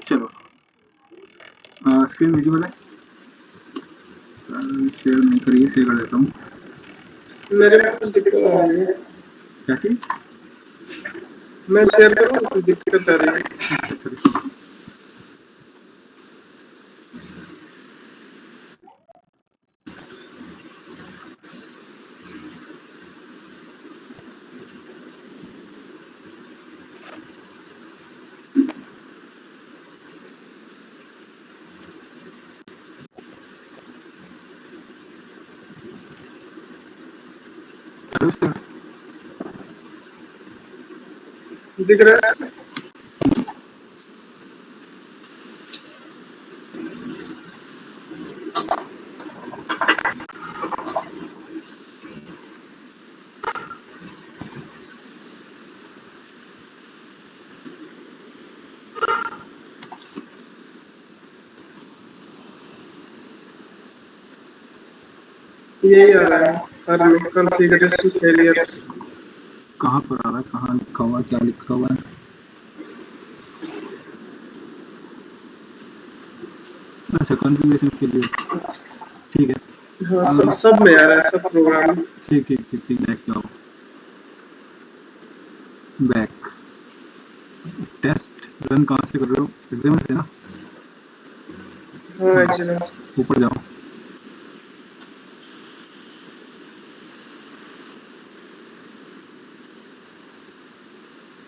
चलो, screen visible है? Sir share नहीं करिए, शेयर कर देता हूँ। मेरे में कुछ दिक्कत आ रही है। क्या चीज़? मैं शेयर करूँ, कुछ दिक्कत आ रही है। अच्छा चलो। चलो शेयर। दिख रहा है? यही आ रहा है, हर में कॉन्फ़िगरेशन फेलियर्स। कहाँ पर आ रहा है, कहाँ लिखा हुआ है, क्या लिखा हुआ है? अच्छा, कॉन्फ़िगरेशन फेलियर, ठीक है। हाँ, सब में आ रहा है, सब प्रोग्राम में। ठीक ठीक ठीक ठीक, बैक जाओ, बैक। टेस्ट रन कहाँ से कर रहे हो? एग्जाम से ना? हाँ, हाँ, एग्जीमेंस। ऊपर जाओ,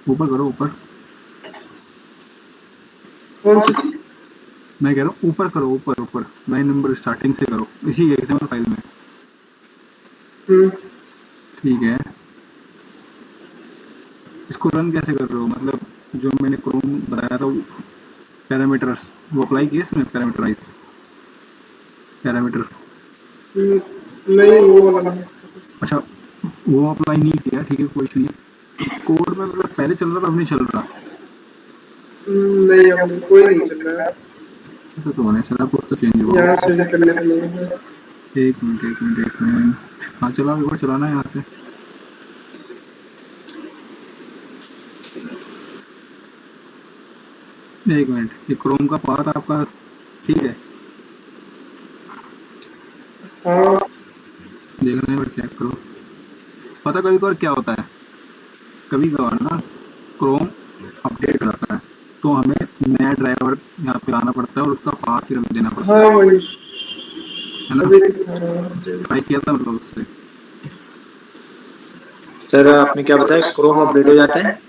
ऊपर करो, ऊपर। कौन सी चीज? मैं कह रहा हूँ ऊपर करो, ऊपर ऊपर, 9 नंबर स्टार्टिंग से करो, इसी एग्जाम फाइल में। ठीक है, इसको रन कैसे कर रहे हो? मतलब जो मैंने क्रोम बताया था, पैरामीटर्स वो अप्लाई किए इसमें, पैरामीटराइज पैरामीटर। नहीं, वो वाला नहीं। अच्छा, वो अप्लाई नहीं किया, ठीक है, कोई इशू नहीं। कोड में मतलब पहले चल रहा था, अब नहीं चल रहा? नहीं, अब कोई नहीं चल रहा है। ऐसा तो होने चला, कुछ तो चेंज हुआ यहाँ से होगा। भी करने को नहीं है। एक मिनट एक मिनट एक मिनट, हाँ चलाओ, एक बार चलाना है यहाँ से। एक मिनट, ये क्रोम का पाथ आपका ठीक है? हाँ। देखना है, एक बार चेक करो। पता कभी कभार क्या होता है, कभी कभार ना क्रोम अपडेट कराता है, तो हमें नया ड्राइवर यहाँ पे लाना पड़ता है और उसका पाथ फिर हमें देना हाँ, पड़ता वही है ना? अभी दिखा रहा है मुझे। ट्राई किया था मतलब उससे। सर आपने क्या बताया, क्रोम अपडेट हो जाता है?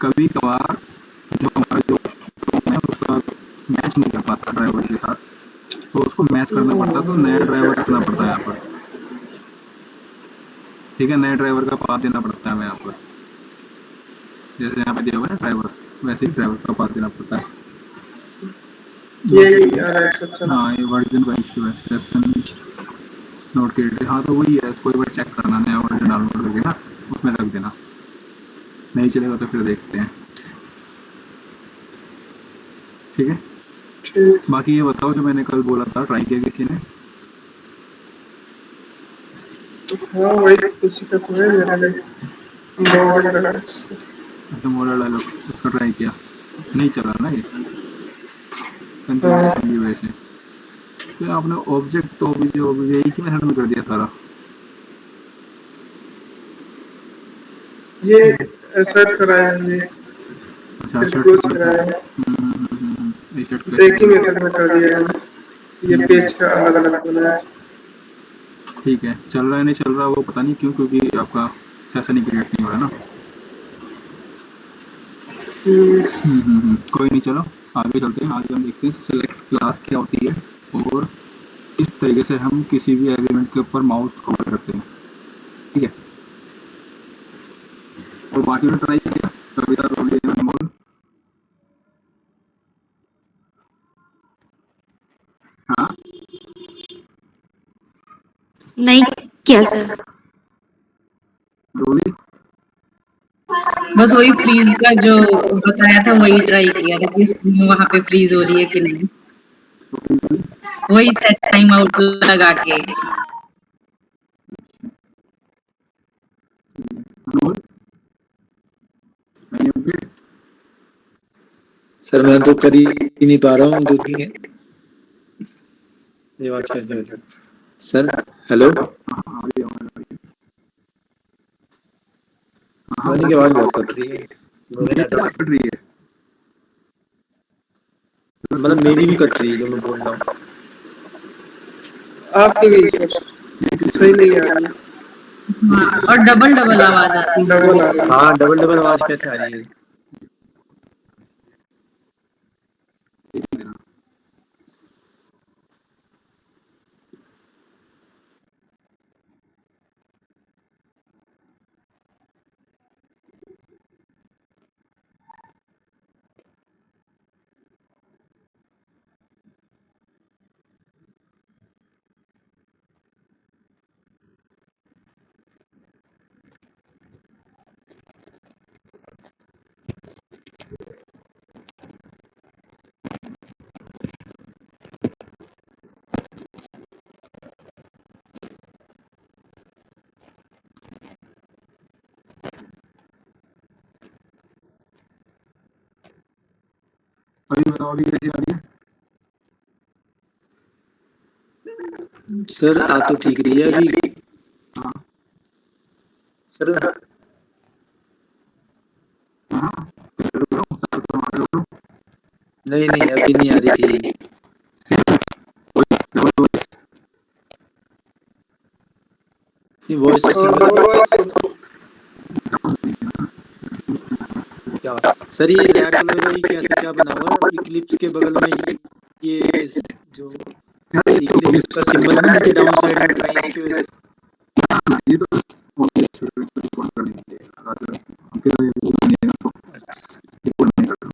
कभी कभार जो हमारा जो क्रोम है उसका मैच नहीं कर पाता ड्राइवर के साथ, तो उसको मैच करना पड़ता है, तो नया ड्राइवर रखना पड़ता है यहाँ पर। ठीक है, नए ड्राइवर का पाथ देना पड़ता है हमें यहाँ पर, जैसे यहाँ पे दिया हुआ है ना ड्राइवर, वैसे ही ड्राइवर का पाथ देना पड़ता है। यही आ रहा है एक्सेप्शन। हाँ, ये वर्जन का इश्यू है, सेशन नोट क्रिएटेड। हाँ तो वही है, इसको एक बार चेक करना, नया वर्जन डाउनलोड करके ना उसमें रख देना, नहीं चलेगा तो फिर देखते हैं। ठीक है, ठीक। बाकी ये बताओ, जो मैंने कल बोला था, ट्राई किया किसी ने? हाँ, वही उसी का तो है मेरा भी। Model dialogues. अच्छा, मॉडल डायलॉग्स, उसका ट्राई किया, नहीं चला ना ये हाँ, कन्फिग्रेशन की वजह से। तो आपने ऑब्जेक्ट ऑब्जेक्ट एक ही मेथड में कर दिया सारा? ये एसर्ट कराया है, ये अच्छा, फिर शर्ट क्लोज कर कराया है। ये शर्ट तो कैसे एक ही कर? मेथड में कर दिया है। ये पेज का अलग अलग बनाया है। ठीक है, चल रहा है नहीं चल रहा वो पता नहीं क्यों, क्योंकि आपका सेशन ही क्रिएट नहीं हो रहा ना। कोई नहीं, चलो आगे चलते हैं। आगे हम देखते हैं सिलेक्ट क्लास क्या होती है और इस तरीके से हम किसी भी एलिमेंट के ऊपर माउस कवर करते हैं। ठीक है, और बाकी में ट्राई किया कविता रोलिए अनमोल? हाँ, नहीं किया सर। रोली बस वही फ्रीज का जो बताया था वही ट्राई किया था कि स्क्रीन वहां पे फ्रीज हो रही है कि नहीं, वही सेट टाइम आउट लगा के। अनमोल, नहीं अपडेट? सर मैं तो कर ही नहीं पा रहा हूँ क्योंकि ये आवाज कैसे हो रही है सर। हेलो, हाँ आ रही है आवाज आ रही है। हाँ ध्वनि की आवाज बहुत कट रही है। मेरे मेरी आवाज नेटवर्क कट रही है। मतलब मेरी भी कट रही है जो मैं बोल रहा हूँ। आपकी भी सर सही नहीं आ रही हाँ, और डबल डबल आवाज आती है डबल आ रही है। हाँ, डबल डबल आवाज कैसे आ रही है? अभी बताओ अभी कैसी आ रही है? सर आ तो ठीक रही है अभी। हाँ सर हाँ करो करो सर करो करो। नहीं नहीं, अभी नहीं आ रही थी। Double voice. वॉइस तो सिंगल है। क्या सर, ये रेड कलर का ये कैसे क्या बना हुआ है इक्लिप्स के बगल में? ये जो यार ये तो इक्लिप्स का सिंबल है ना नीचे डाउन साइड में कहीं इसकी वजह से। ये तो रिकॉर्ड करने के लिए अगर आपके लिए वो नहीं है ना तो अच्छा, रिकॉर्ड नहीं कर रहा।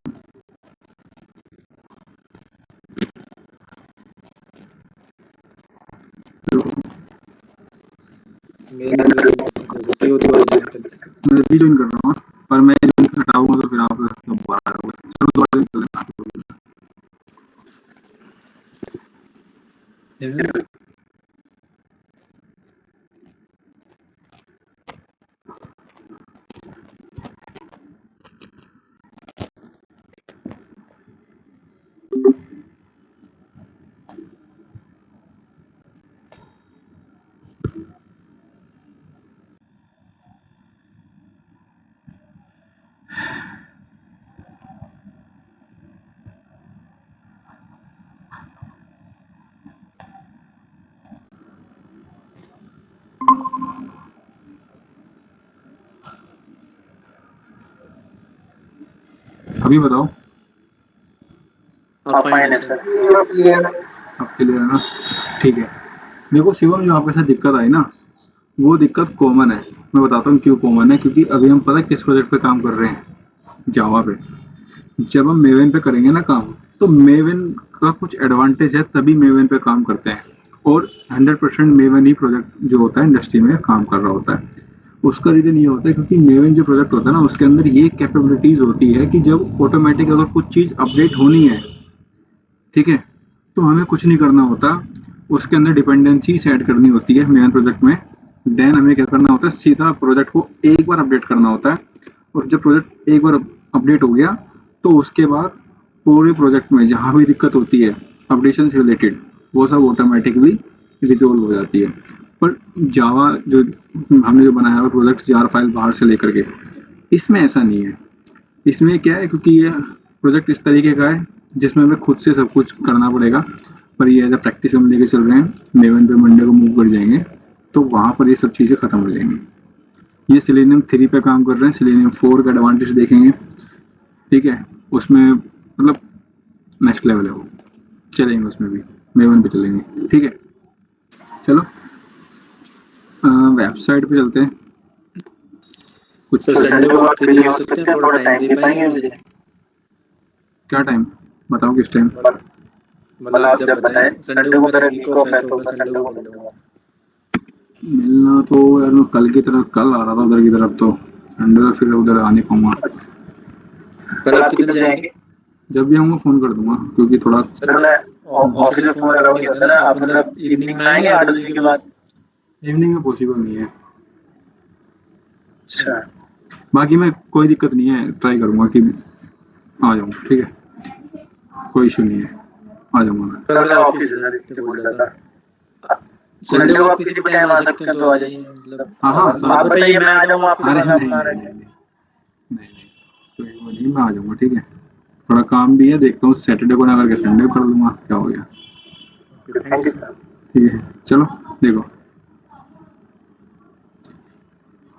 मेरे को तो नहीं पता सर, कोई दोबारा ज्वाइन करते हैं। मैं भी ज्वाइन कर रहा हूँ पर मैं ज्वाइन हटाऊंगा तो फिर आप सब बाहर होगा। चलो दोबारा ज्वाइन कर लेना। अभी बताओ हाँ फाइन है सर। क्लियर है। अब क्लियर है ना? ठीक है। देखो शिवम जो आपके साथ दिक्कत आई ना वो दिक्कत कॉमन है। मैं बताता हूँ क्यों कॉमन है, क्योंकि अभी हम पता है किस प्रोजेक्ट पे काम कर रहे हैं, जावा पे। जब हम मेवन पे करेंगे ना काम तो मेवन का कुछ एडवांटेज है तभी मेवन पे काम करते हैं। और 100% मेवन ही प्रोजेक्ट जो होता है इंडस्ट्री में काम कर रहा होता है। उसका रीज़न ये होता है क्योंकि मेवन जो प्रोजेक्ट होता है ना उसके अंदर ये कैपेबिलिटीज़ होती है कि जब ऑटोमेटिक अगर कुछ चीज़ अपडेट होनी है, ठीक है, तो हमें कुछ नहीं करना होता। उसके अंदर डिपेंडेंसी ऐड करनी होती है मेन प्रोजेक्ट में। देन हमें क्या करना होता है, सीधा प्रोजेक्ट को एक बार अपडेट करना होता है। और जब प्रोजेक्ट एक बार अपडेट हो गया तो उसके बाद पूरे प्रोजेक्ट में जहाँ भी दिक्कत होती है अपडेशन से रिलेटेड वो सब ऑटोमेटिकली रिजोल्व हो जाती है। पर जावा जो हमने जो बनाया हुआ प्रोजेक्ट जार फाइल बाहर से लेकर के, इसमें ऐसा नहीं है। इसमें क्या है, क्योंकि ये प्रोजेक्ट इस तरीके का है जिसमें हमें खुद से सब कुछ करना पड़ेगा। पर ये एज अ प्रैक्टिस हम लेके चल रहे हैं, मेवन पे मंडे को मूव कर जाएंगे तो वहाँ पर ये सब चीज़ें खत्म हो जाएंगी। ये सिलेनियम 3 पे काम कर रहे हैं, सिलेनियम 4 का एडवांटेज देखेंगे, ठीक है। उसमें मतलब नेक्स्ट लेवल है वो, चलेंगे उसमें भी, मेवन पे चलेंगे, ठीक है। चलो वेबसाइट पे चलते हैं। सर कुछ संडे को आप फ्री हो सकते हैं? थोड़ा टाइम दे पाएंगे मुझे? क्या टाइम बताओ, किस टाइम? मतलब आप जब बताएं। संडे को मेरा वीक ऑफ है तो मैं संडे को मिल लूंगा। मिलना तो यार मैं कल की तरफ कल आ रहा था उधर की तरफ, तो संडे तो फिर उधर आ नहीं पाऊंगा। कल आप कितने बजे आएंगे? जब भी आऊँगा फ़ोन कर दूंगा, क्योंकि थोड़ा सर मतलब ऑफिस में फोन अलाउ नहीं होता ना, आप मतलब इवनिंग में आएंगे 8 बजे के बाद? इवनिंग में पॉसिबल नहीं है। अच्छा। बाकी मैं कोई दिक्कत नहीं है, ट्राई करूंगा कि आ जाऊँ, ठीक है। कोई इशू नहीं है, आ जाऊंगा मैं। कल मेरा ऑफिस है सर, इसलिए बोल रहा था। संडे को आप किसी भी टाइम आ सकते हैं, तो आ जाइए। मतलब हाँ हाँ, आप बताइए, मैं आ जाऊंगा आपके अरे पास। नहीं नहीं नहीं नहीं नहीं, कोई वो नहीं, मैं आ जाऊंगा, ठीक है। थोड़ा काम भी है, देखता हूँ सैटरडे को ना करके संडे को कर लूंगा, क्या हो गया। Thank you sir. ठीक है, चलो देखो,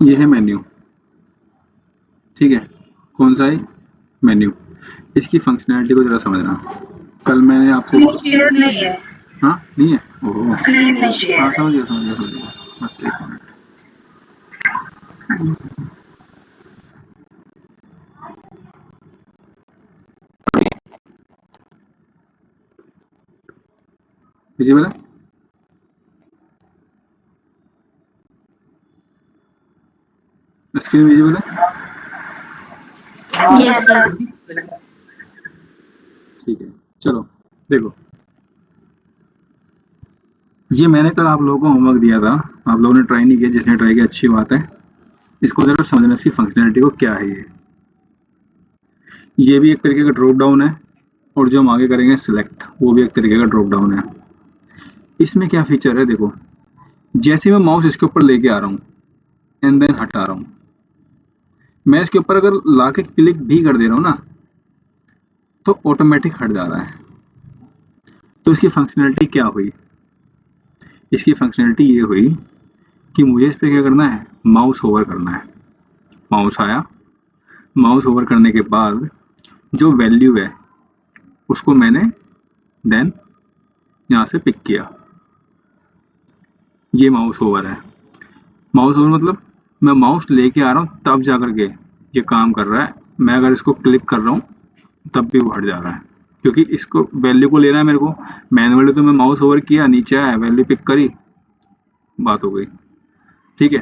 ये है मेन्यू, ठीक है। कौन सा है मेन्यू, इसकी फंक्शनैलिटी को जरा समझना। कल मैंने आपसे शेयर नहीं है, हाँ नहीं है, ओहो स्क्रीन नहीं हाँ शेयर। समझ गया समझ गया समझ गया, बस एक मिनट। विजिबल है, स्क्रीन विजिबल है, यस सर। ठीक है। चलो देखो, ये मैंने कल आप लोगों को होमवर्क दिया था, आप लोगों ने ट्राई नहीं किया, जिसने ट्राई किया अच्छी बात है। इसको जरा समझना, इसकी फंक्शनैलिटी को क्या है ये भी एक तरीके का ड्रॉप डाउन है, और जो हम आगे करेंगे सिलेक्ट, वो भी एक तरीके का ड्रॉप डाउन है। इसमें क्या फीचर है देखो, जैसे मैं माउस इसके ऊपर लेके आ रहा हूँ एंड देन हटा रहा हूँ, मैं इसके ऊपर अगर लाके क्लिक भी कर दे रहा हूँ ना, तो ऑटोमेटिक हट जा रहा है। तो इसकी फंक्शनैलिटी क्या हुई, इसकी फंक्शनैलिटी ये हुई कि मुझे इस पर क्या करना है, माउस ओवर करना है। माउस आया, माउस ओवर करने के बाद जो वैल्यू है उसको मैंने देन यहाँ से पिक किया, ये माउस ओवर है। माउस ओवर मतलब मैं माउस लेके आ रहा हूँ तब जा करके ये काम कर रहा है, मैं अगर इसको क्लिक कर रहा हूँ तब भी वो हट जा रहा है, क्योंकि इसको वैल्यू को लेना है मेरे को। मैनुअली तो मैं माउस ओवर किया, नीचे आया, वैल्यू पिक करी, बात हो गई, ठीक है।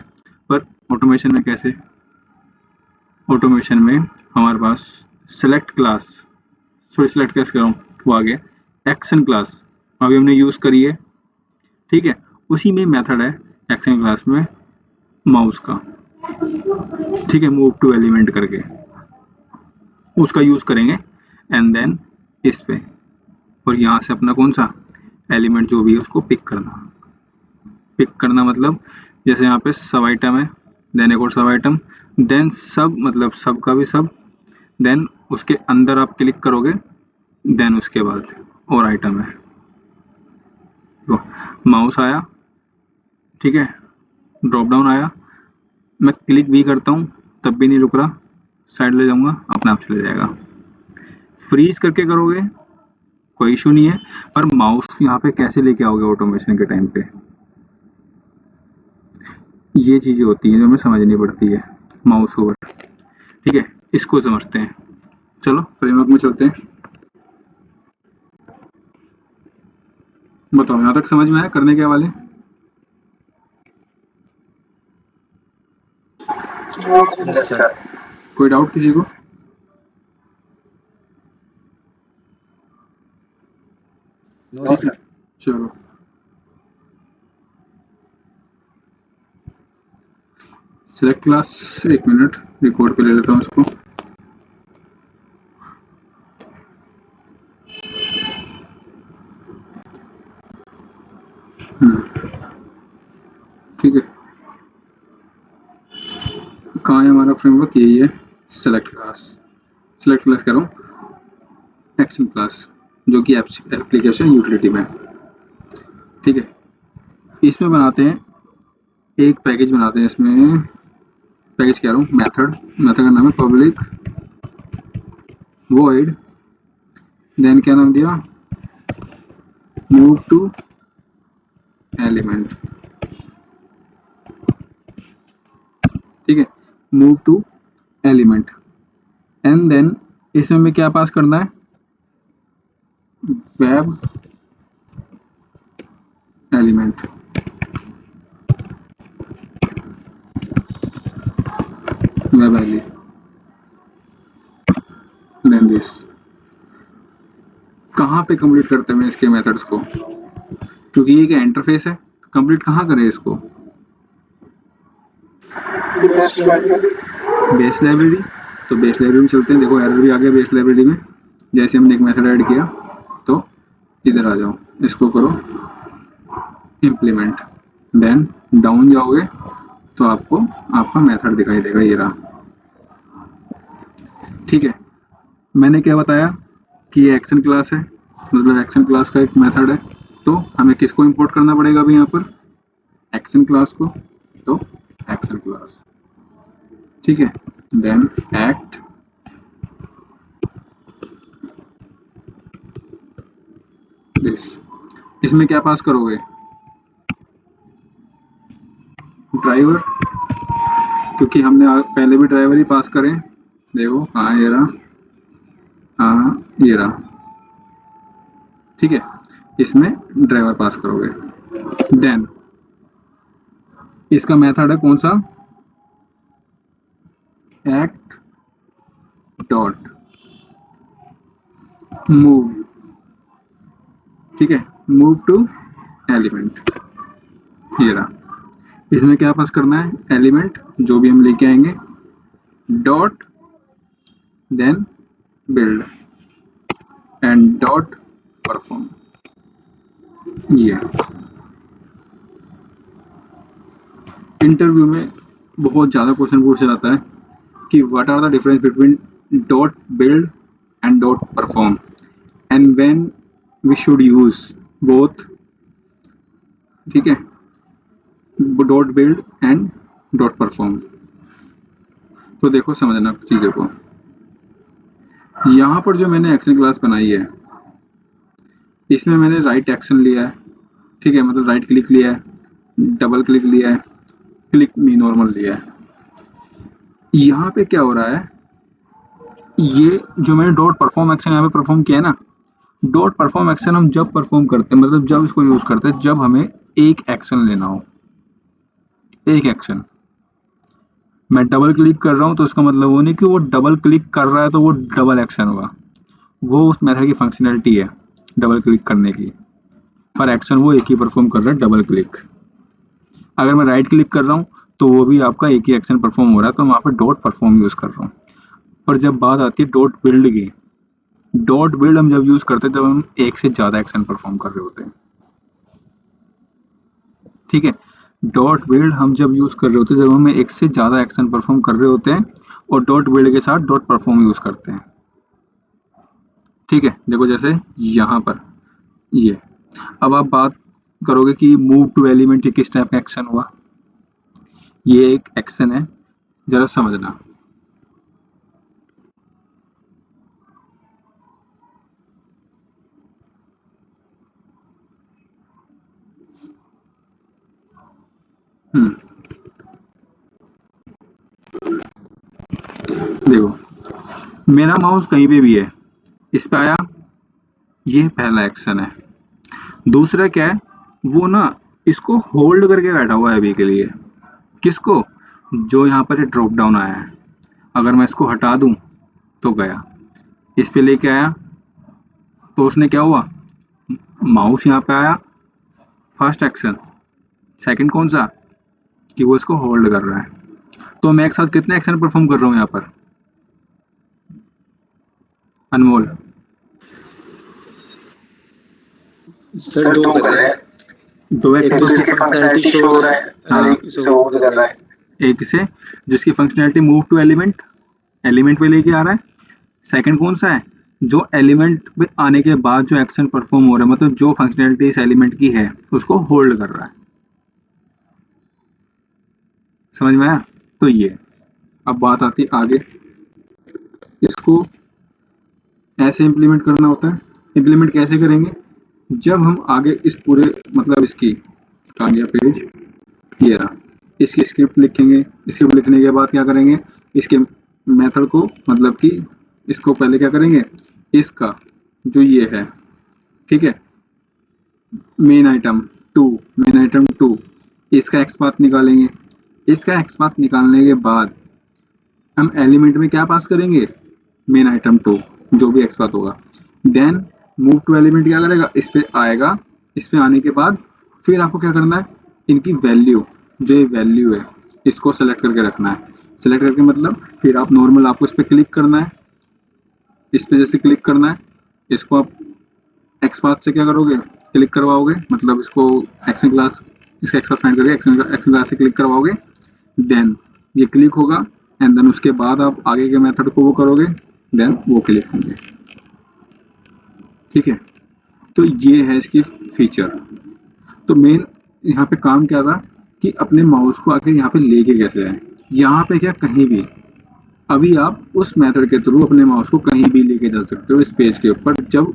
पर ऑटोमेशन में कैसे, ऑटोमेशन में हमारे पास सेलेक्ट क्लास, सॉरी सेलेक्ट कैसे कर रहा हूँ, वो आ गया एक्शन क्लास, अभी हमने यूज़ करी है, ठीक है। उसी में मेथड है एक्शन क्लास में माउस का, ठीक है, मूव टू एलिमेंट करके उसका यूज़ करेंगे एंड देन इस पे, और यहाँ से अपना कौन सा एलिमेंट जो भी है उसको पिक करना। पिक करना मतलब जैसे यहाँ पे सब आइटम है, देन एक और सब आइटम, देन सब मतलब सब का भी सब, देन उसके अंदर आप क्लिक करोगे, देन उसके बाद और आइटम है। तो माउस आया, ठीक है, ड्रॉप डाउन आया, मैं क्लिक भी करता हूँ तब भी नहीं रुक रहा, साइड ले जाऊंगा अपने आप चले जाएगा। फ्रीज करके करोगे कोई इशू नहीं है, पर माउस यहाँ पे कैसे लेके आओगे ऑटोमेशन के टाइम पे, ये चीजें होती हैं जो हमें समझनी पड़ती है। माउस ओवर, ठीक है, इसको समझते हैं। चलो फ्रेमवर्क में चलते हैं। बताओ यहाँ तक समझ में आया, करने के वाले? Yes sir. कोई डाउट किसी को? No sir. चलो सिलेक्ट क्लास, एक मिनट रिकॉर्ड पे ले लेता हूँ इसको। ठीक है, कहाँ है हमारा फ्रेमवर्क, यही है सेलेक्ट क्लास। सेलेक्ट क्लास कह रहा हूँ एक्शन क्लास, जो कि एप्लीकेशन यूटिलिटी में, ठीक है। इसमें बनाते हैं एक पैकेज, बनाते हैं इसमें पैकेज कह रहा हूँ मेथड, मेथड का नाम है पब्लिक वॉइड, देन क्या नाम दिया, मूव टू एलिमेंट, ठीक है, move to element, and then इसमें हमें क्या पास करना है, web element, web ele, then this. कहाँ पे कंप्लीट करते हैं इसके मेथड्स को, क्योंकि ये क्या इंटरफेस है, कंप्लीट कहाँ करें इसको, बेस लाइब्रेरी। तो बेस लाइब्रेरी में चलते हैं, देखो एरर भी आ गया बेस लाइब्रेरी में, जैसे हमने एक मेथड ऐड किया तो इधर आ जाओ, इसको करो इम्प्लीमेंट, देन डाउन जाओगे तो आपको आपका मेथड दिखाई देगा, ये रहा। ठीक है, मैंने क्या बताया कि ये एक्शन क्लास है, मतलब एक्शन क्लास का एक मेथड है। तो हमें किसको इंपोर्ट करना पड़ेगा अभी यहाँ पर, एक्शन क्लास को। तो एक्शन क्लास, ठीक है, देन एक्ट, दिस, इसमें क्या पास करोगे, ड्राइवर, क्योंकि हमने पहले भी ड्राइवर ही पास करे। देखो हाँ ये रहा, हाँ ये रहा, ठीक है, इसमें ड्राइवर पास करोगे। देन इसका मेथड है कौन सा, एक्ट डॉट मूव, ठीक है, मूव टू एलिमेंट, ये रहा। इसमें क्या पास करना है, एलिमेंट जो भी हम लेके आएंगे, dot then build and dot perform, ये। इंटरव्यू में बहुत ज़्यादा क्वेश्चन पूछा जाता है कि what are the difference between dot build and dot perform and when we should use both, ठीक है, dot build and dot perform. तो देखो समझना चीज़ों को, यहाँ पर जो मैंने एक्शन क्लास बनाई है इसमें मैंने राइट एक्शन लिया है, ठीक है, मतलब राइट क्लिक लिया है, डबल क्लिक लिया है, क्लिक मी नॉर्मल लिया है। यहाँ पे क्या हो रहा है, ये जो मैंने डॉट परफॉर्म एक्शन यहाँ पे परफॉर्म किया है ना, डॉट परफॉर्म एक्शन हम जब परफॉर्म करते हैं, मतलब जब इसको यूज करते हैं जब हमें एक एक्शन लेना हो, एक एक्शन। मैं डबल क्लिक कर रहा हूँ तो उसका मतलब वो नहीं कि वो डबल क्लिक कर रहा है तो वो डबल एक्शन हुआ, वो उस मेथड की फंक्शनैलिटी है डबल क्लिक करने की, पर एक्शन वो एक ही परफॉर्म कर रहा है, डबल क्लिक। अगर मैं राइट क्लिक कर रहा हूँ तो वो भी आपका एक ही एक्शन परफॉर्म हो रहा है, तो मैं वहाँ पे डॉट परफॉर्म यूज कर रहा हूँ। पर जब बात आती है डॉट बिल्ड की, डॉट बिल्ड हम जब यूज करते हैं तब हम एक से ज्यादा एक्शन परफॉर्म कर रहे होते हैं, ठीक है। डॉट बिल्ड हम जब यूज कर रहे होते हैं जब हम एक से ज्यादा एक्शन परफॉर्म कर रहे होते हैं, और डॉट बिल्ड के साथ डॉट परफॉर्म यूज करते हैं, ठीक है। देखो जैसे यहाँ पर ये, अब आप बात करोगे कि मूव टू एलिमेंट ये किस टाइप का एक्शन हुआ, ये एक एक्शन है, जरा समझना। देखो मेरा माउस कहीं पे भी है, इस पे आया, ये पहला एक्शन है। दूसरा क्या है, वो ना इसको होल्ड करके बैठा हुआ है अभी के लिए, किसको, जो यहाँ पर ड्रॉप डाउन आया है। अगर मैं इसको हटा दूं तो गया, इस पे लेके आया तो उसने क्या हुआ, माउस यहाँ पे आया, फर्स्ट एक्शन। सेकंड कौन सा, कि वो इसको होल्ड कर रहा है। तो मैं एक साथ कितने एक्शन परफॉर्म कर रहा हूँ यहाँ पर, अनमोल, सर दो कर रहा है, दो एक तो उसकी फंक्शनैलिटी शो हो रहा है, हाँ, एक इसे होल्ड कर रहा है। एक से जिसकी functionality move to element, element पे लेके आ रहा है। सेकंड कौन सा है, जो एलिमेंट पे आने के बाद जो एक्शन परफॉर्म हो रहा है, मतलब जो फंक्शनैलिटी इस एलिमेंट की है उसको होल्ड कर रहा है। समझ में आया, तो ये अब बात आती है आगे, इसको ऐसे इम्प्लीमेंट करना होता है। इम्प्लीमेंट कैसे करेंगे, जब हम आगे इस पूरे मतलब इसकी आ गया पेज, ये रहा, इसकी स्क्रिप्ट लिखेंगे। स्क्रिप्ट लिखने के बाद क्या करेंगे, इसके मेथड को, मतलब कि इसको पहले क्या करेंगे, इसका जो ये है, ठीक है, मेन आइटम टू, इसका एक्स पाथ निकालेंगे। इसका एक्स पाथ निकालने के बाद हम एलिमेंट में क्या पास करेंगे, मेन आइटम टू, जो भी एक्स पाथ होगा। देन मूव टू एलिमेंट क्या करेगा, इस पे आएगा। इस पे आने के बाद फिर आपको क्या करना है, इनकी वैल्यू, जो ये वैल्यू है इसको सेलेक्ट करके रखना है। सेलेक्ट करके मतलब फिर आप नॉर्मल आपको इस पे क्लिक करना है, इस पे जैसे क्लिक करना है, इसको आप एक्सपाथ से क्या करोगे, क्लिक करवाओगे, मतलब इसको एक्शन क्लास, इसका एक्सपाथ फाइंड करके एक्शन क्लास से क्लिक करवाओगे, देन ये क्लिक होगा, एंड देन उसके बाद आप आगे के मेथड को वो करोगे, देन वो क्लिक होंगे। ठीक है, तो ये है इसकी फीचर। तो मेन यहाँ पे काम क्या था कि अपने माउस को आखिर यहाँ पे लेके कैसे आए। यहाँ पे क्या, कहीं भी अभी आप उस मेथड के थ्रू अपने माउस को कहीं भी लेके जा सकते हो इस पेज के ऊपर, जब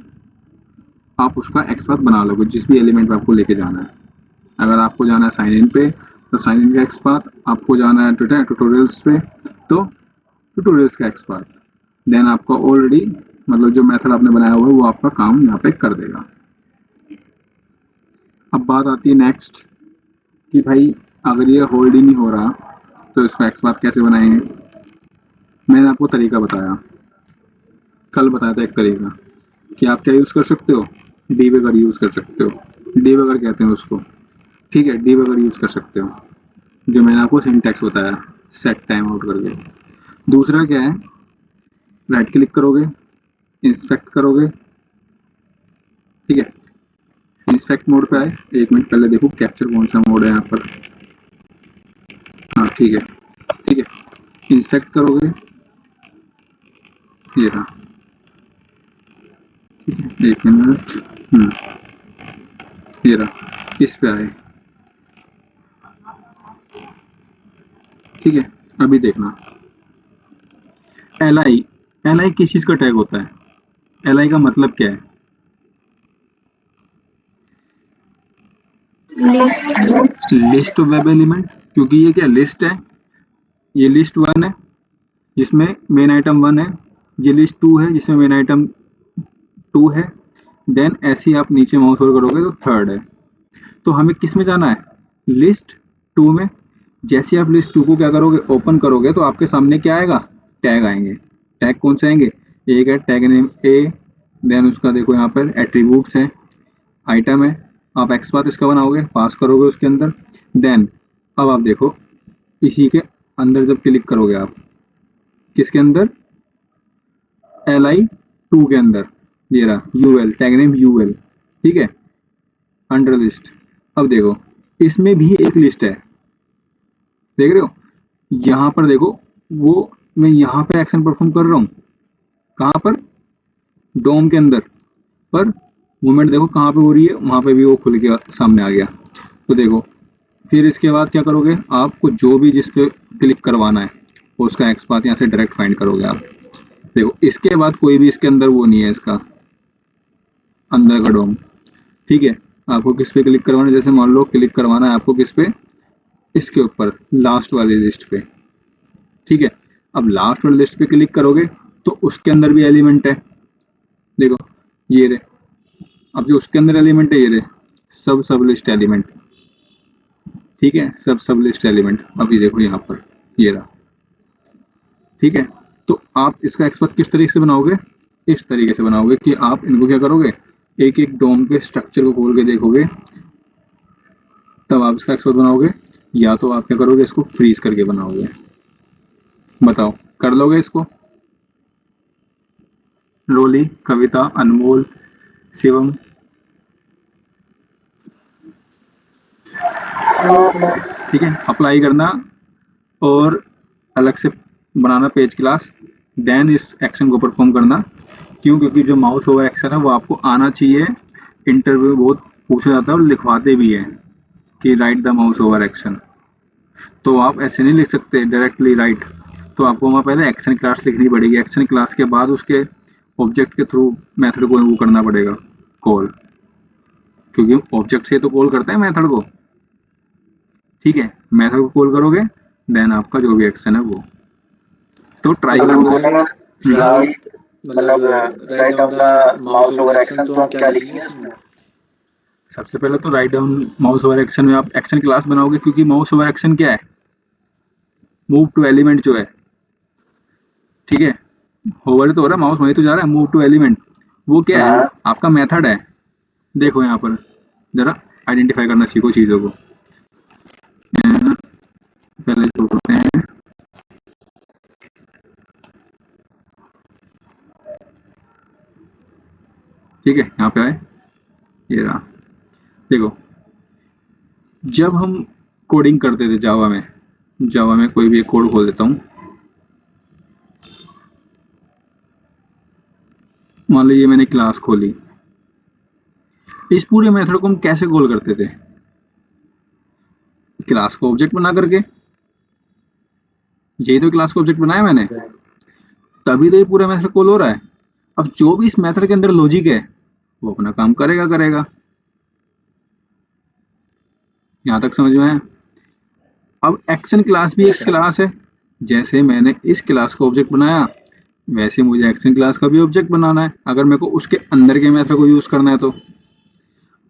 आप उसका एक्सपाथ बना लोगे जिस भी एलिमेंट पे आपको लेके जाना है। अगर आपको जाना है साइन इन पे तो साइन इन का एक्सपाथ, आपको जाना है ट्यूटोरियल्स पे तो ट्यूटोरियल्स का एक्सपाथ, देन आपका ऑलरेडी मतलब जो मेथड आपने बनाया हुआ है वो आपका काम यहाँ पे कर देगा। अब बात आती है नेक्स्ट कि भाई अगर ये होल्ड ही नहीं हो रहा तो इसका एक्सपाथ कैसे बनाएंगे। मैंने आपको तरीका बताया, कल बताया था एक तरीका कि आप क्या यूज़ कर सकते हो, डीबगर यूज़ कर सकते हो, डीबगर कहते हैं उसको। ठीक है, डीबगर यूज़ कर सकते हो, जो मैंने आपको सिंटैक्स बताया, सेट टाइम आउट करके। दूसरा क्या है, राइट क्लिक करोगे, इंस्पेक्ट करोगे। ठीक है, इंस्पेक्ट मोड पे आए, एक मिनट पहले देखो कैप्चर कौन सा मोड है यहाँ पर। हाँ ठीक है, ठीक है, इंस्पेक्ट करोगे, ये रहा। ठीक है, एक मिनट, ये रहा, इस पे आए। ठीक है, अभी देखना एल आई किस चीज़ का टैग होता है, एल आई का मतलब क्या है। लिस्ट ऑफ वेब एलिमेंट, क्योंकि ये क्या लिस्ट है, ये लिस्ट 1 है जिसमें मेन आइटम 1 है, ये लिस्ट 2 है जिसमें मेन आइटम 2 है, देन ऐसे ही आप नीचे माउस ओवर करोगे तो थर्ड है। तो हमें किस में जाना है, लिस्ट 2 में। जैसे आप लिस्ट 2 को क्या करोगे, ओपन करोगे तो आपके सामने क्या आएगा, टैग आएंगे। टैग कौन से आएंगे, एक है टैग नेम ए, देन उसका देखो यहाँ पर एट्रीब्यूट्स है, आइटम है, आप एक्सपाथ इसका बनाओगे, पास करोगे उसके अंदर। देन अब आप देखो इसी के अंदर जब क्लिक करोगे आप, किसके अंदर, li2 के अंदर, ये रहा ul, टैग नेम ul। ठीक है, अंडर लिस्ट। अब देखो इसमें भी एक लिस्ट है, देख रहे हो, यहाँ पर देखो, वो मैं यहाँ पे एक्शन परफॉर्म कर रहा हूँ, कहाँ पर, डोम के अंदर, पर मूवमेंट देखो कहाँ पे हो रही है, वहाँ पे भी वो खुल के सामने आ गया। तो देखो फिर इसके बाद क्या करोगे, आपको जो भी जिस पे क्लिक करवाना है उसका एक्सपाथ यहाँ से डायरेक्ट फाइंड करोगे आप। देखो इसके बाद कोई भी इसके अंदर वो नहीं है, इसका अंदर का डोम। ठीक है, आपको किस पे क्लिक करवाना है, जैसे मान लो क्लिक करवाना है आपको किस पे, इसके ऊपर लास्ट वाली लिस्ट पे। ठीक है, अब लास्ट वाली लिस्ट पे क्लिक करोगे तो उसके अंदर भी एलिमेंट है, देखो ये रे। अब जो उसके अंदर एलिमेंट है ये रे, सब लिस्ट एलिमेंट। ठीक है, सब लिस्ट एलिमेंट, अभी देखो यहाँ पर ये रहा। ठीक है, तो आप इसका एक्सपाथ किस तरीके से बनाओगे, इस तरीके से बनाओगे कि आप इनको क्या करोगे, एक एक डोम के स्ट्रक्चर को खोल के देखोगे, तब आप इसका एक्सपाथ बनाओगे, या तो आप क्या करोगे, इसको फ्रीज करके बनाओगे। बताओ कर लोगे इसको। रोली, कविता, अनमोल, शिवम। ठीक है, अप्लाई करना और अलग से बनाना पेज क्लास, देन इस एक्शन को परफॉर्म करना। क्यों, क्योंकि जो माउस ओवर एक्शन है वो आपको आना चाहिए, इंटरव्यू बहुत पूछा जाता है और लिखवाते भी है कि right the mouse over action. तो आप ऐसे नहीं लिख सकते डायरेक्टली राइट, तो आपको वहाँ पहले एक्शन क्लास लिखनी पड़ेगी, एक्शन क्लास के बाद उसके ऑब्जेक्ट के थ्रू मेथड को वो करना पड़ेगा कॉल, क्योंकि ऑब्जेक्ट से तो कॉल करते हैं मेथड को। ठीक है, मेथड को कॉल करोगे देन आपका जो भी एक्शन है वो, तो ट्राई करो। राइट मतलब write down the mouse over action, तो हम क्या लिखेंगे इसमें। सबसे पहले तो write down mouse over action में आप एक्शन क्लास बनाओगे, क्योंकि माउस ओवर एक्शन क्या है, मूव टू एलिमेंट जो है। ठीक है, होवर तो हो रहा है, माउस वहीं तो जा रहा है, मूव टू एलिमेंट वो क्या है, आपका मेथड है। देखो यहाँ पर जरा आइडेंटिफाई करना सीखो चीज़ों को। पहले जो करते हैं, ठीक है, यहाँ पे आए, ये रहा। देखो, जब हम कोडिंग करते थे जावा में कोई भी एक कोड खोल देता हूँ, मान लीजिए मैंने क्लास खोली, इस पूरे मेथड को हम कैसे कॉल करते थे? क्लास को ऑब्जेक्ट बना करके, यही तो क्लास को ऑब्जेक्ट बनाया मैंने, तभी तो ये पूरा मेथड कॉल हो रहा है। अब जो भी इस मेथड के अंदर लॉजिक है वो अपना काम करेगा। यहां तक समझ में आया? अब एक्शन क्लास भी एक क्लास है। जैसे मैंने इस क्लास को ऑब्जेक्ट बनाया, वैसे मुझे एक्शन क्लास का भी ऑब्जेक्ट बनाना है, अगर मेरे को उसके अंदर के मेथड को यूज करना है तो।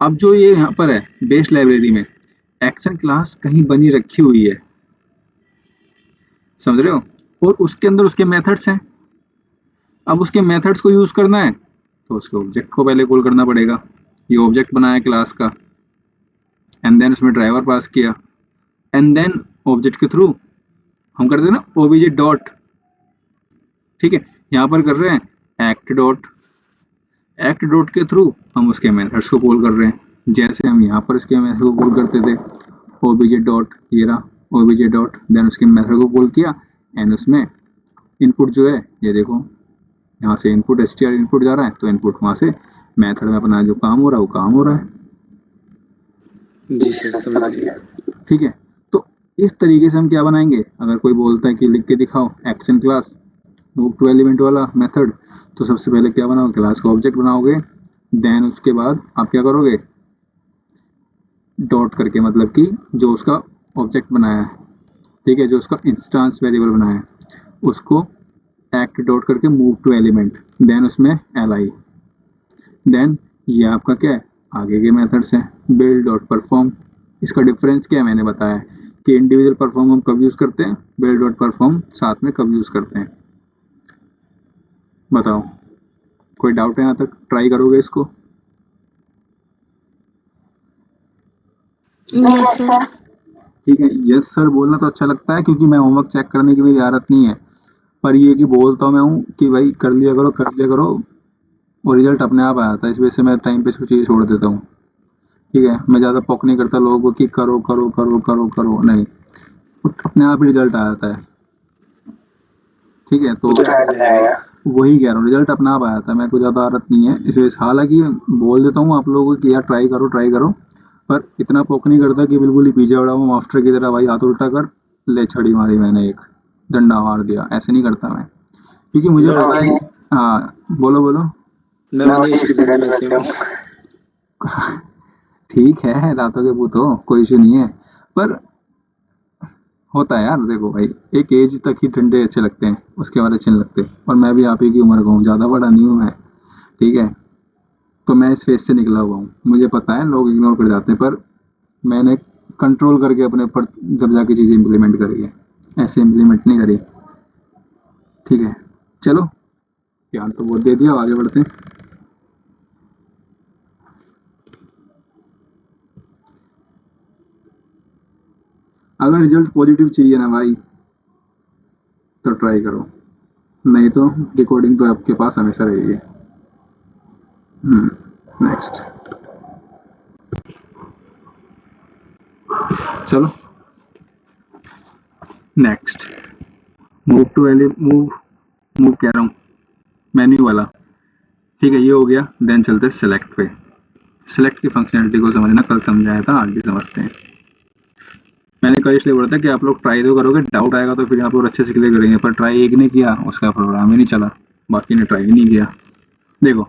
अब जो ये यहाँ पर है बेस लाइब्रेरी में, एक्शन क्लास कहीं बनी रखी हुई है, समझ रहे हो? और उसके अंदर उसके मेथड्स हैं। अब उसके मेथड्स को यूज करना है तो उसके ऑब्जेक्ट को पहले कॉल करना पड़ेगा। ये ऑब्जेक्ट बनाया क्लास का, एंड देन उसमें ड्राइवर पास किया, एंड देन ऑब्जेक्ट के थ्रू हम करते हैं ना ओबीजे डॉट, ठीक है, यहाँ पर कर रहे हैं एक्ट डॉट के थ्रू हम उसके मेथड्स को कॉल कर रहे हैं, जैसे हम यहाँ पर इसके मेथड को कॉल करते थे ओबीजे डॉट, ये रहा ओबीजे डॉट, देन उसके मेथड को कॉल किया, एंड उसमें इनपुट जो है ये देखो, यहाँ से इनपुट str इनपुट जा रहा है तो इनपुट वहाँ से मेथड में अपना जो काम हो रहा है वो काम हो रहा है। जी सर, समझ गया। ठीक है, तो इस तरीके से हम क्या बनाएंगे, अगर कोई बोलता है कि लिख के दिखाओ action class move to element वाला मेथड, तो सबसे पहले क्या बनाओगे, क्लास का ऑब्जेक्ट बनाओगे, देन उसके बाद आप क्या करोगे, डॉट करके, मतलब कि जो उसका ऑब्जेक्ट बनाया है, ठीक है, जो उसका इंस्टेंस वेरिएबल बनाया है, उसको एक्ट डॉट करके मूव टू एलिमेंट, देन उसमें li, देन ये आपका क्या है, आगे के मेथड्स हैं, बिल्ड डॉट परफॉर्म। इसका डिफरेंस क्या है मैंने बताया कि इंडिविजुअल परफॉर्म हम कब यूज करते हैं, बिल्ड डॉट परफॉर्म साथ में कब यूज करते हैं। बताओ, कोई डाउट है यहाँ तक? ट्राई करोगे इसको? Yes sir. ठीक है, यस सर बोलना तो अच्छा लगता है क्योंकि मैं होमवर्क चेक करने की मेरी आदत नहीं है, पर ये कि बोलता हूँ मैं हूँ कि भाई कर लिया करो, और रिजल्ट अपने आप आ जाता है, इस वजह से मैं टाइम पे चीज़ें छोड़ देता हूँ। ठीक है, मैं ज़्यादा पॉक नहीं करता लोगों को कि करो करो करो करो करो, नहीं, अपने आप ही रिजल्ट आ जाता है। ठीक है, तो वही कह रहा हूँ, रिजल्ट अपना आप आ जाता है, मेरे को ज़्यादा आदत नहीं है इस वजह से। हालांकि बोल देता हूँ आप लोगों को कि यार ट्राई करो, पर इतना पॉक नहीं करता कि बिल्कुल ही पीछे पड़ा हूँ मास्टर की तरह, भाई हाथ उल्टा कर ले, छड़ी मारी मैंने, एक डंडा मार दिया, ऐसे नहीं करता मैं, क्योंकि मुझे मैं पता है। हाँ बोलो। मैं वाले स्टूडेंट में से हूँ। ठीक है, रातों के भूत हो, कोई इशू नहीं है, पर होता है यार। देखो भाई, एक एज तक ही डंडे अच्छे लगते हैं, उसके बाद अच्छे नहीं लगते, और मैं भी आप ही की उम्र का हूँ, ज़्यादा बड़ा नहीं हूँ मैं, ठीक है, तो मैं इस फेज से निकला हुआ हूँ, मुझे पता है लोग इग्नोर कर जाते हैं, पर मैंने कंट्रोल करके अपने ऊपर जब जाके चीज़ें इम्प्लीमेंट करी है, ऐसे इम्प्लीमेंट नहीं करी। ठीक है, चलो, ज्ञान तो बहुत दे दिया, आगे बढ़ते हैं। अगर रिजल्ट पॉजिटिव चाहिए ना भाई तो ट्राई करो, नहीं तो रिकॉर्डिंग तो आपके पास हमेशा रहेगी। नेक्स्ट, चलो next, move to ele move कह रहा हूँ, मेन्यू वाला, ठीक है, ये हो गया। देन चलते हैं सेलेक्ट पे। सेलेक्ट की फंक्शनैलिटी को समझना, कल समझाया था, आज भी समझते हैं। मैंने कल इसलिए बोला था कि आप लोग ट्राई तो करोगे, डाउट आएगा तो फिर आप लोग अच्छे से क्लियर करेंगे, पर ट्राई एक ने किया उसका प्रोग्राम ही नहीं चला, बाकी ने ट्राई ही नहीं किया। देखो,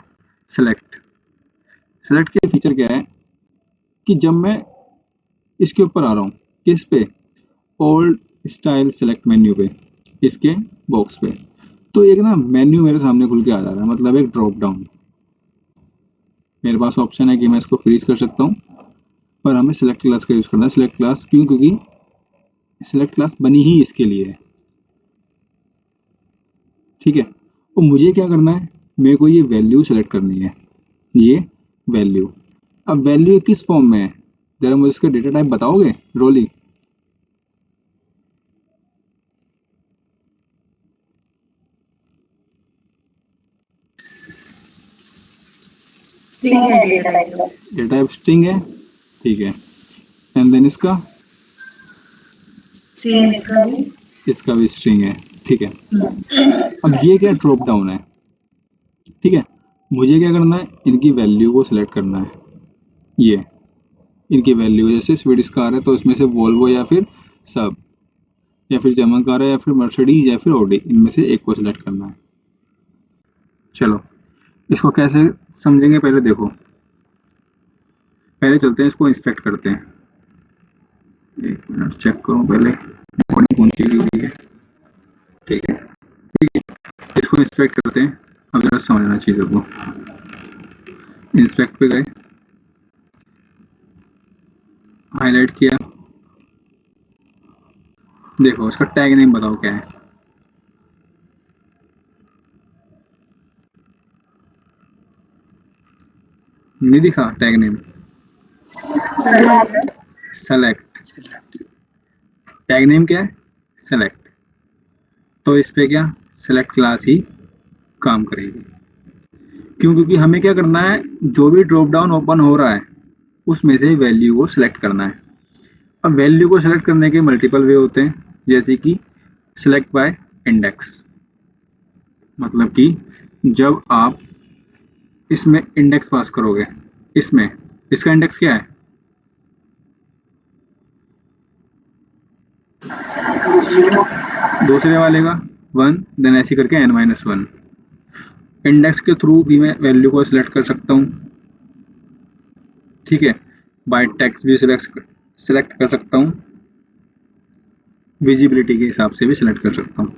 सेलेक्ट के फीचर क्या है कि जब मैं इसके ऊपर आ रहा हूँ, किस पे, ओल्ड स्टाइल सेलेक्ट मेन्यू पे, इसके बॉक्स पे, तो एक ना मेन्यू मेरे सामने खुल के आ जा रहा है, मतलब एक ड्रॉप डाउन। मेरे पास ऑप्शन है कि मैं इसको फ्रीज कर सकता हूँ, पर हमें सेलेक्ट क्लास का यूज़ करना है। सेलेक्ट क्लास क्यों? क्योंकि सेलेक्ट क्लास बनी ही इसके लिए है, ठीक है। और मुझे क्या करना है, मेरे को ये वैल्यू सेलेक्ट करनी है, ये वैल्यू। अब वैल्यू किस फॉर्म में है, जरा मुझे इसका डेटा टाइप बताओगे रोली? स्ट्रिंग है डेटा टाइप का। डेटा टाइप स्ट्रिंग है, ठीक है। एंड देन इसका सेम इसका भी स्ट्रिंग है, ठीक है। अब ये क्या ड्रॉप डाउन है, ठीक है। मुझे क्या करना है, इनकी वैल्यू को सिलेक्ट करना है। ये इनकी वैल्यू, जैसे स्वीडिश कार है तो इसमें से वोल्वो या फिर सब, या फिर जर्मन कार है या फिर मर्सिडीज या फिर ऑडी, इनमें से एक को सिलेक्ट करना है। चलो इसको कैसे समझेंगे, पहले देखो, पहले चलते हैं इसको इंस्पेक्ट करते हैं। एक मिनट चेक करूं पहले रिकॉर्डिंग कौन सी हुई है, ठीक है। इसको इंस्पेक्ट करते हैं। अब जरा समझना चीज़ों को। इंस्पेक्ट पे गए, हाईलाइट किया, देखो इसका टैग नेम बताओ क्या है। नहीं दिखा tag name, select. Tag name क्या है, सेलेक्ट। तो इस पे क्या सेलेक्ट क्लास ही काम करेगी। क्यों, क्योंकि हमें क्या करना है, जो भी ड्रॉप डाउन ओपन हो रहा है उसमें से वैल्यू को सिलेक्ट करना है। अब वैल्यू को सिलेक्ट करने के मल्टीपल वे होते हैं, जैसे कि सिलेक्ट बाय इंडेक्स, मतलब कि जब आप इसमें इंडेक्स पास करोगे, इसमें इसका इंडेक्स क्या है, दूसरे वाले का 1, देन ऐसे करके n-1। इंडेक्स के थ्रू भी मैं वैल्यू को सिलेक्ट कर सकता हूँ, ठीक है। बाय टेक्स्ट भी सिलेक्ट कर सकता हूँ, विजिबिलिटी के हिसाब से भी सिलेक्ट कर सकता हूँ।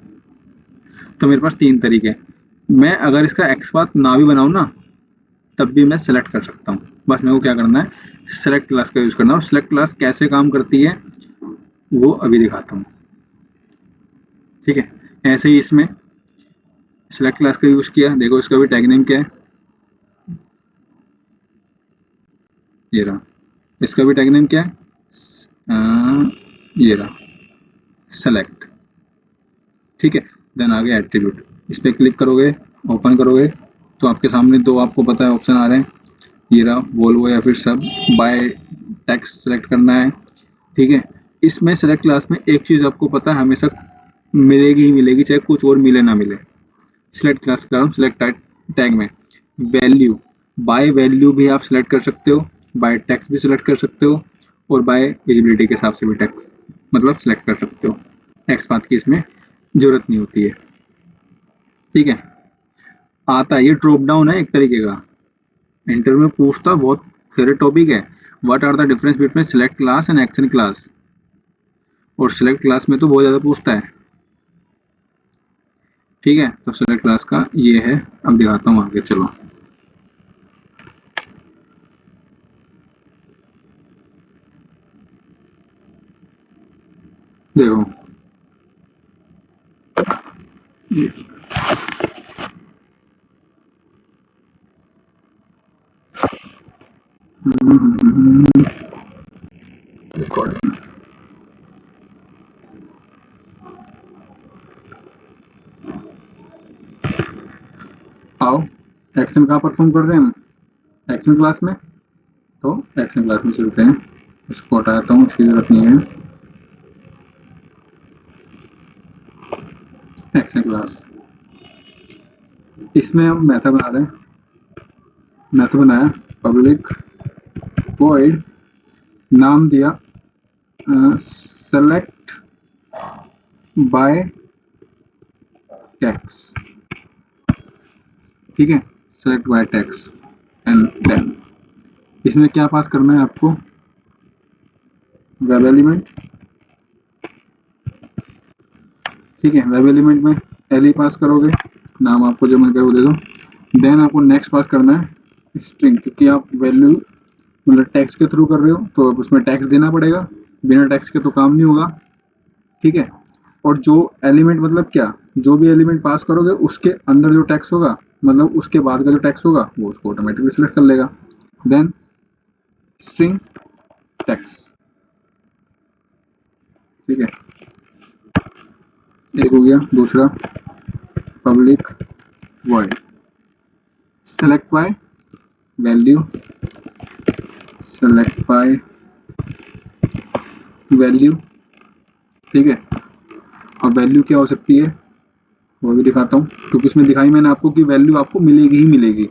तो मेरे पास 3 तरीके हैं। मैं अगर इसका एक्स पाथ ना भी बनाऊँ ना, तब भी मैं सिलेक्ट कर सकता हूँ। बस मेरे को क्या करना है, सेलेक्ट क्लास का यूज़ करना है। और सेलेक्ट क्लास कैसे काम करती है वो अभी दिखाता हूँ, ठीक है। ऐसे ही इसमें सेलेक्ट क्लास का यूज़ किया, देखो इसका भी टैग नेम क्या है, ये रहा। इसका भी टैग नेम क्या है, ये रहा, सेलेक्ट, ठीक है। देन आगे एट्रीब्यूट, इस पर क्लिक करोगे, ओपन करोगे तो आपके सामने 2 आपको पता है ऑप्शन आ रहे हैं, ये रहा वोल्वो या फिर सब। बाय टेक्स्ट सेलेक्ट करना है, ठीक है। इसमें सेलेक्ट क्लास में एक चीज़ आपको पता है हमेशा मिलेगी ही मिलेगी, चाहे कुछ और मिले ना मिले। सिलेक्ट क्लास का सिलेक्ट टैग में वैल्यू, बाय वैल्यू भी आप सिलेक्ट कर सकते हो, बाय टेक्स्ट भी सिलेक्ट कर सकते हो, और बाय विजिबिलिटी के हिसाब से भी टेक्स्ट मतलब सिलेक्ट कर सकते हो। एक्स पाथ की इसमें जरूरत नहीं होती है, ठीक है। आता है, ये ड्रॉप डाउन है एक तरीके का। इंटरव्यू में पूछता, बहुत फेवरेट टॉपिक है, what are the difference between select class and action class. और सिलेक्ट क्लास में तो बहुत ज़्यादा पूछता है, ठीक है। तो सिलेक्ट क्लास का ये है। अब दिखाता हूँ आगे, चलो। देखो रिकॉर्डिंग, आओ एक्शन कहाँ परफॉर्म कर रहे हैं हम, एक्शन क्लास में। तो एक्शन क्लास में चलते हैं, इसको हटाता हूँ, इसकी जरूरत नहीं है। एक्शन क्लास, इसमें हम मेथड बना रहे हैं। मेथड बनाया पब्लिक वॉइड, नाम दिया सेलेक्ट बाय टेक्स्ट, ठीक है। Select by text and then इसमें क्या पास करना है आपको, वेब एलिमेंट, ठीक है। वेब एलिमेंट में एल पास करोगे, नाम आपको जो मन करे वो दे दो। देन आपको नेक्स्ट पास करना है स्ट्रिंग, क्योंकि आप वैल्यू मतलब टेक्स्ट के थ्रू कर रहे हो तो अब उसमें टेक्स्ट देना पड़ेगा, बिना टेक्स्ट के तो काम नहीं होगा, ठीक है। और जो एलिमेंट मतलब क्या, जो भी एलिमेंट पास करोगे उसके अंदर जो टेक्स्ट होगा, मतलब उसके बाद का जो टेक्स्ट होगा वो उसको ऑटोमेटिकली सिलेक्ट कर लेगा। देन स्ट्रिंग टेक्स्ट, ठीक है। एक हो गया। दूसरा public void select by value, select by value, ठीक है। अब वैल्यू क्या हो सकती है वो भी दिखाता हूँ, क्योंकि इसमें दिखाई मैंने आपको कि वैल्यू आपको मिलेगी ही मिलेगी,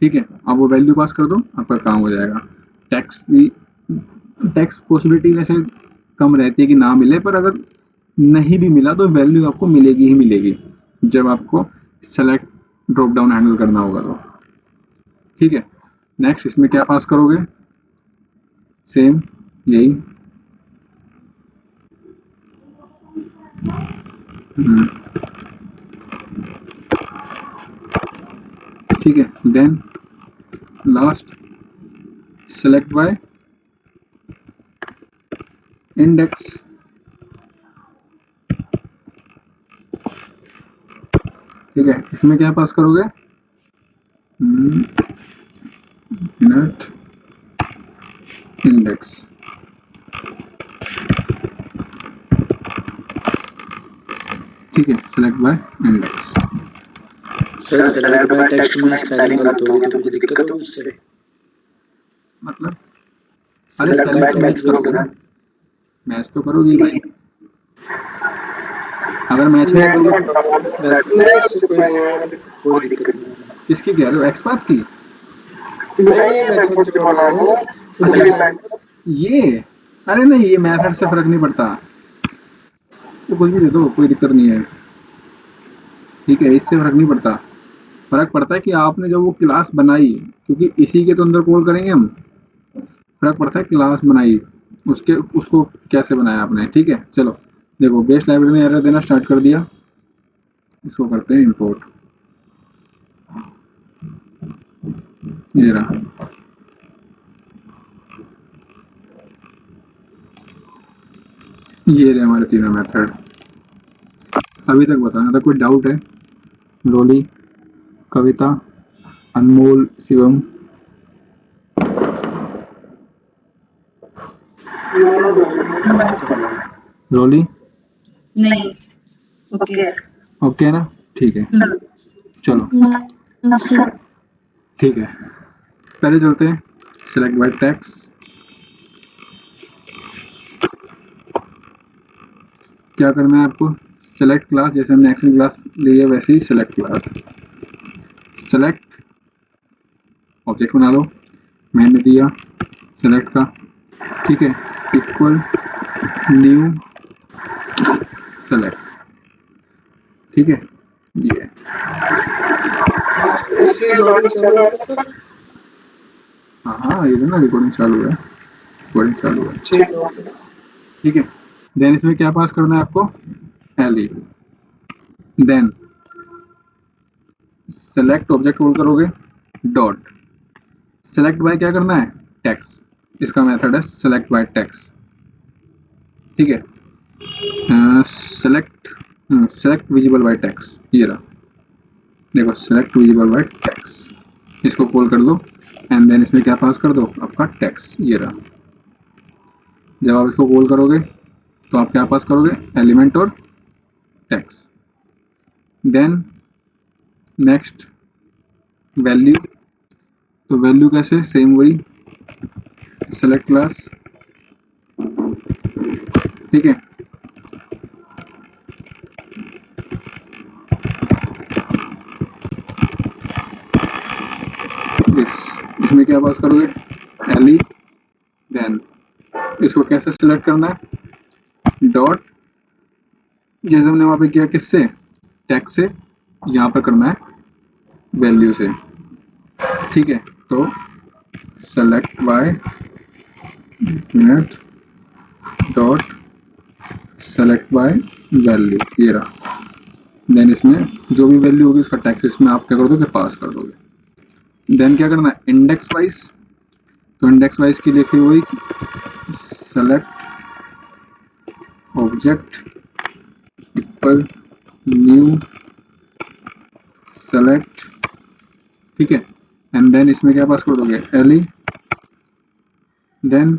ठीक है। अब वो वैल्यू पास कर दो, आपका काम हो जाएगा। टैक्स पॉसिबिलिटी वैसे कम रहती है कि ना मिले, पर अगर नहीं भी मिला तो वैल्यू आपको मिलेगी ही मिलेगी जब आपको सेलेक्ट ड्रॉप डाउन हैंडल करना होगा तो, ठीक है। नेक्स्ट इसमें क्या पास करोगे, सेम यही, ठीक है। Then last select by index, ठीक है। इसमें क्या पास करोगे, नेट इंडेक्स, ठीक है। Select by index. Sir select by text में स्पेलिंग गलत होगी तो कुछ दिक्कत होगी उससे? मतलब अरे सेलेक्ट बाय स्पेलिंग तो मैच टेक्स्ट करोगे करोगे ना, मैच तो करोगे भाई। अगर मैच नहीं करोगे बस, नहीं कोई नहीं है। कोई दिक्कत नहीं। किसकी कह रहे हो, एक्सपाथ की? नहीं मैं खुद के बना हूँ ग्रीन लाइन। ये अरे नहीं, ये मेथड से फर्क नहीं पड़ता, तो कुछ भी दे दो, कोई दिक्कत नहीं है, ठीक है। इससे फर्क नहीं पड़ता, फर्क पड़ता है कि आपने जब वो क्लास बनाई, क्योंकि इसी के तो अंदर कॉल करेंगे हम, फर्क पड़ता है क्लास बनाई उसके, उसको कैसे बनाया आपने, ठीक है। चलो देखो, बेस लाइब्रेरी में एरर देना स्टार्ट कर दिया, इसको करते हैं इंपोर्ट, ये रहा, ये रहे हमारे तीनों मेथड। अभी तक बताना था, कोई डाउट है? रोली, कविता, अनमोल, शिवम, रोली नहीं, ओके ओके है ना, ठीक है। चलो ठीक है, पहले चलते हैं सेलेक्ट बाय टैक्स। क्या करना है आपको, सेलेक्ट क्लास, जैसे हमने एक्शन क्लास ली है वैसे ही सेलेक्ट क्लास, सेलेक्ट ऑब्जेक्ट बना लो, मैंने दिया सेलेक्ट का, ठीक है, इक्वल न्यू सेलेक्ट, ठीक है। ये इसकी लोडिंग चल रहा है सर। हाँ ये ना रिकॉर्डिंग चालू है, रिकॉर्डिंग चालू है, ठीक है ठीक है। देन इसमें क्या पास करना है आपको, L, then select object hold करोगे, डॉट सेलेक्ट बाय क्या करना है, टेक्स्ट, इसका मेथड है सेलेक्ट बाय टेक्स्ट, ठीक है। सेलेक्ट विजिबल बाय टेक्स्ट, ये रहा, देखो सेलेक्ट विजिबल बाय टेक्स्ट, इसको कॉल कर दो एंड देन इसमें क्या पास कर दो, आपका टेक्स्ट, ये रहा। जब आप इसको कॉल करोगे तो आप क्या पास करोगे, एलिमेंट और टेक्स्ट। देन नेक्स्ट वैल्यू, तो वैल्यू कैसे, सेम वही सेलेक्ट क्लास, ठीक है। इसमें क्या पास करोगे, एली, देन इसको कैसे सिलेक्ट करना है, डॉट, जैसे हमने वहां पे किया किससे, टेक्स्ट से, यहाँ पर करना है वैल्यू से, ठीक है। तो select by net dot select by value, ये रहा। देन इसमें जो भी वैल्यू होगी उसका टेक्स्ट इसमें आप क्या कर दोगे, पास कर दोगे। देन क्या करना है, इंडेक्स वाइज, तो इंडेक्स वाइज के लिए फिर वही select object equal new select, ठीक है। एंड देन इसमें क्या पास कर दोगे, एली, देन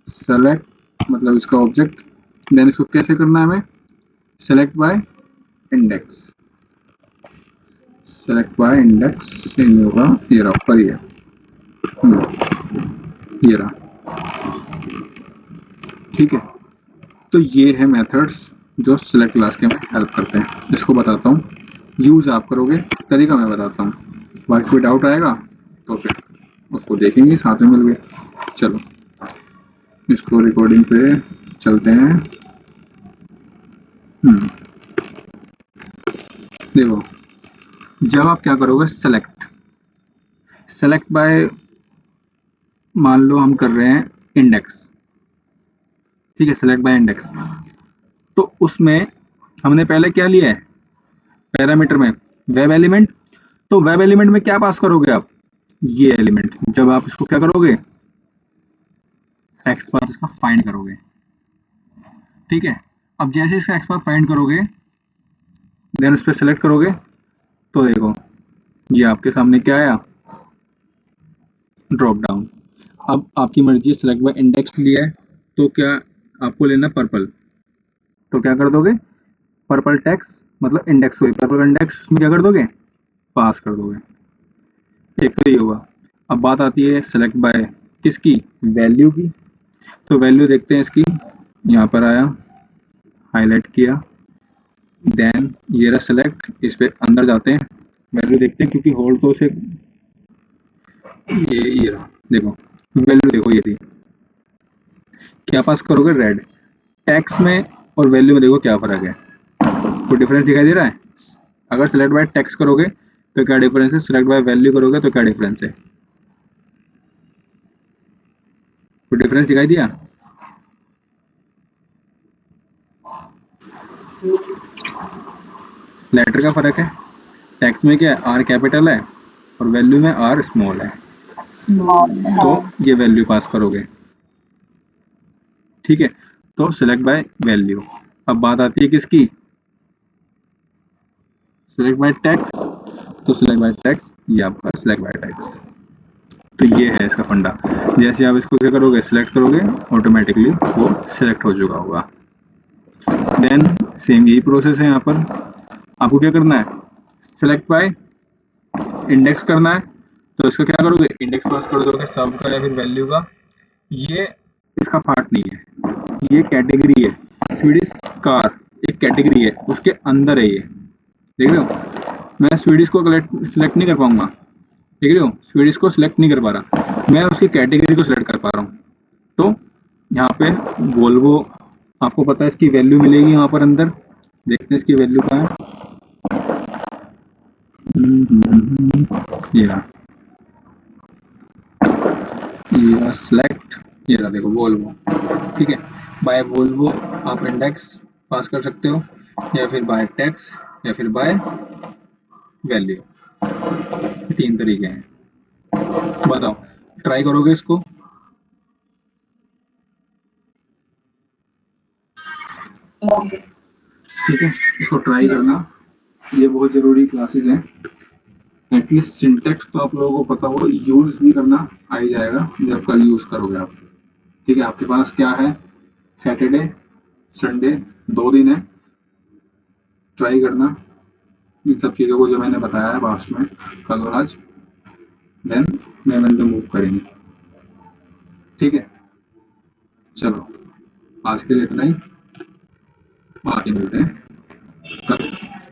सेलेक्ट मतलब इसका ऑब्जेक्ट, देन इसको कैसे करना है हमें, select by index, select by index इन होगा, ये रहा ऊपर ही है, ये रहा, ठीक है। तो ये है मेथड्स जो सिलेक्ट क्लास के में हेल्प करते हैं। इसको बताता हूँ, यूज़ आप करोगे, तरीका मैं बताता हूँ। बाकी कोई डाउट आएगा तो फिर उसको देखेंगे साथ में मिल के। चलो इसको रिकॉर्डिंग पे चलते हैं। देखो, जब आप क्या करोगे, सेलेक्ट बाय, मान लो हम कर रहे हैं इंडेक्स, ठीक है, सेलेक्ट बाय इंडेक्स। तो उसमें हमने पहले क्या लिया है, पैरामीटर में वेब एलिमेंट। तो वेब एलिमेंट में क्या पास करोगे आप, ये एलिमेंट। जब आप इसको क्या करोगे, एक्स पाथ इसका फाइंड करोगे, ठीक है। अब जैसे इसका एक्स पाथ फाइंड करोगे, देन उस पर सेलेक्ट करोगे, तो देखो ये आपके सामने क्या आया, ड्रॉप डाउन। अब आपकी मर्जी है, सेलेक्ट बाय इंडेक्स लिया है तो क्या आपको लेना पर्पल, तो क्या कर दोगे, पर्पल टेक्स्ट मतलब इंडेक्स, सॉरी पर्पल इंडेक्स में क्या कर दोगे, पास कर दोगे। एक तो ये होगा। अब बात आती है सेलेक्ट बाय किसकी, वैल्यू की। तो वैल्यू देखते हैं इसकी, यहाँ पर आया, हाईलाइट किया, देन ये रहा सेलेक्ट, इस पे अंदर जाते हैं, वैल्यू देखते हैं, क्योंकि होल्ड तो उसे ये रहा, देखो वैल्यू देखो ये थी। क्या पास करोगे, रेड। टैक्स में और वैल्यू में देखो क्या फर्क है, कोई डिफरेंस दिखाई दे रहा है। अगर सिलेक्ट बाय टेक्स्ट करोगे तो क्या डिफरेंस है, सिलेक्ट बाय वैल्यू करोगे तो क्या डिफरेंस है, कोई डिफरेंस दिखाई दिया। लेटर का फर्क है, टेक्स्ट में क्या है, आर कैपिटल है और वैल्यू में आर स्मॉल है, तो ये वैल्यू पास करोगे, ठीक है। तो सिलेक्ट बाय वैल्यू। अब बात आती है किसकी, सिलेक्ट बाय टेक्स्ट। तो सिलेक्ट बाय टेक्स्ट, ये आपका सिलेक्ट बाय टेक्स्ट। तो ये है इसका फंडा। जैसे आप इसको क्या करोगे, सिलेक्ट करोगे, ऑटोमेटिकली वो सिलेक्ट हो चुका होगा। देन सेम यही प्रोसेस है, यहाँ पर आपको क्या करना है, सिलेक्ट बाय इंडेक्स करना है। तो इसको क्या करोगे, इंडेक्स पास कर दोगे सब का या फिर वैल्यू का। ये इसका पार्ट नहीं है, ये कैटेगरी है। स्वीडिश कार एक कैटेगरी है, उसके अंदर है ये, देख रहे हो। मैं स्वीडिश को सिलेक्ट नहीं कर पाऊंगा, देख रहे हो, स्वीडिश को सिलेक्ट नहीं कर पा रहा, मैं उसकी कैटेगरी को सिलेक्ट कर पा रहा हूँ। तो यहाँ पे वोल्वो, आपको पता है इसकी वैल्यू मिलेगी वहां पर अंदर, देखते हैं इसकी वैल्यू कहाँ है। ये रहा, ये रहा सिलेक्ट, ये रहा देखो वोल्वो, ठीक है। बाय वोल्वो आप इंडेक्स पास कर सकते हो, या फिर बाय टेक्स, या फिर बाय वैल्यू। ये तीन तरीके हैं, बताओ ट्राई करोगे इसको। ठीक है, इसको ट्राई करना, ये बहुत ज़रूरी क्लासेस हैं। एटलीस्ट सिंटेक्स तो आप लोगों को पता हो, यूज़ भी करना आ ही जाएगा जब कल यूज़ करोगे आप। ठीक है, आपके पास क्या है, सैटरडे संडे 2 दिन है, ट्राई करना इन सब चीज़ों को जो मैंने बताया है लास्ट में, कल और आज। देन मैं मूव करेंगे, ठीक है। चलो आज के लिए इतना ही, बाकी मिलते हैं।